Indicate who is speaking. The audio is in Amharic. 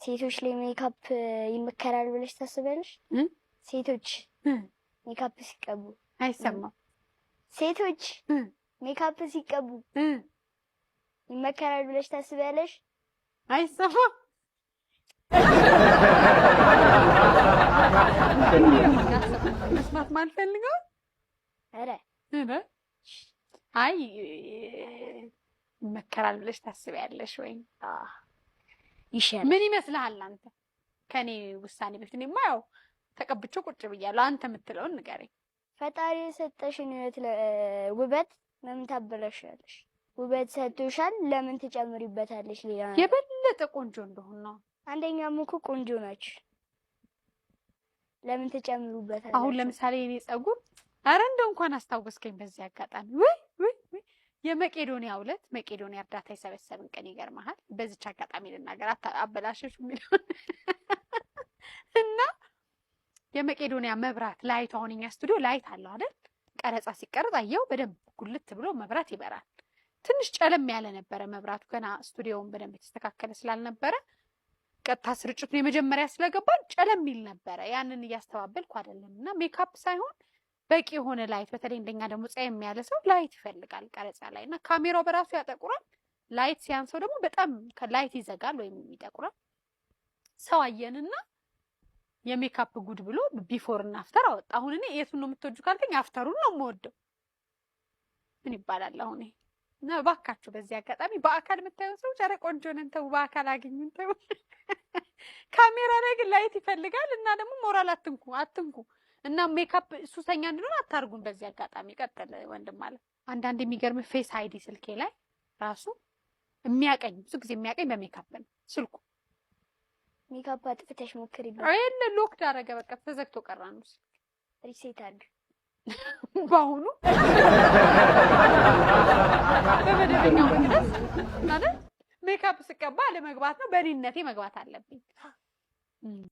Speaker 1: ሴቶች ላይ ሜካፕ ይመከራል ብለሽ ታስቢያለሽ? ሴቶች ሜካፕ ሲቀቡ
Speaker 2: አይሰማም።
Speaker 1: ሴቶች ሜካፕ ሲቀቡ ይመከራል ብለሽ ታስቢያለሽ?
Speaker 2: አይሰማም። መስማት ማልፈልገው
Speaker 1: ኧረ
Speaker 2: አይ ይመከራል ብለሽ ታስቢያለሽ ወይ?
Speaker 1: ይሻላል።
Speaker 2: ምን ይመስልሃል አንተ? ከኔ ውሳኔ በፊት እኔማ ያው ተቀብቼው ቁጭ ብያለሁ። አንተ የምትለውን ንገረኝ።
Speaker 1: ፈጣሪ የሰጠሽን ውበት ለምን ታበላሻለሽ? ውበት ሰጥቶሻል፣ ለምን ትጨምሪበታለሽ? ሌላ
Speaker 2: የበለጠ ቆንጆ እንደሆነ ነው።
Speaker 1: አንደኛም እኮ ቆንጆ ናችሁ፣ ለምን ትጨምሩበታለሽ?
Speaker 2: አሁን ለምሳሌ የኔ ጸጉር አረ እንደው እንኳን አስታወስከኝ በዚህ አጋጣሚ ወይ የመቄዶንያ ዕለት መቄዶንያ እርዳታ የሰበሰብን ቀን ይገርምሃል። በዚች አጋጣሚ ልናገር አበላሸሽ የሚለውን እና የመቄዶንያ መብራት ላይት አሁን እኛ ስቱዲዮ ላይት አለው አይደል? ቀረጻ ሲቀረጽ አየው በደንብ ጉልት ብሎ መብራት ይበራል። ትንሽ ጨለም ያለ ነበረ መብራቱ ገና ስቱዲዮውን በደንብ የተስተካከለ ስላልነበረ ቀጥታ ስርጭቱን የመጀመሪያ ስለገባን ጨለም ይል ነበረ። ያንን እያስተባበልኩ አይደለም እና ሜካፕ ሳይሆን በቂ የሆነ ላይት፣ በተለይ እንደኛ ደግሞ ጸየም ያለ ሰው ላይት ይፈልጋል ቀረጻ ላይ እና ካሜራው በራሱ ያጠቁራል። ላይት ሲያንሰው ደግሞ በጣም ከላይት ይዘጋል ወይም ይጠቁራል። ሰው አየንና የሜካፕ ጉድ ብሎ ቢፎር እና አፍተር አወጣ። አሁን እኔ የቱን ነው የምትወጁ ካልከኝ አፍተሩን ነው የምወደው። ምን ይባላል አሁን ይሄ እና ባካችሁ በዚህ አጋጣሚ በአካል የምታዩ ሰዎች ኧረ ቆንጆ ነን ተው፣ በአካል አግኙን ተው። ካሜራ ላይ ግን ላይት ይፈልጋል እና ደግሞ ሞራል አትንኩ እና ሜካፕ ሱሰኛ እንድንሆን አታርጉን። በዚህ አጋጣሚ ቀጥል ወንድም ማለት አንዳንድ የሚገርም ፌስ አይዲ ስልኬ ላይ ራሱ የሚያቀኝ ብዙ ጊዜ የሚያቀኝ በሜካፕ ነው ስልኩ።
Speaker 1: ሜካፕ አጥፍተሽ ሞክሪበት።
Speaker 2: አይደለ ሎክ ዳረገ በቃ ተዘግቶ ቀራ ነው።
Speaker 1: ሪሴት አድርግ
Speaker 2: ባሁኑ በመደበኛው መቅደስ ማለት ሜካፕ ስቀባ ለመግባት ነው። በእኔነቴ መግባት አለብኝ።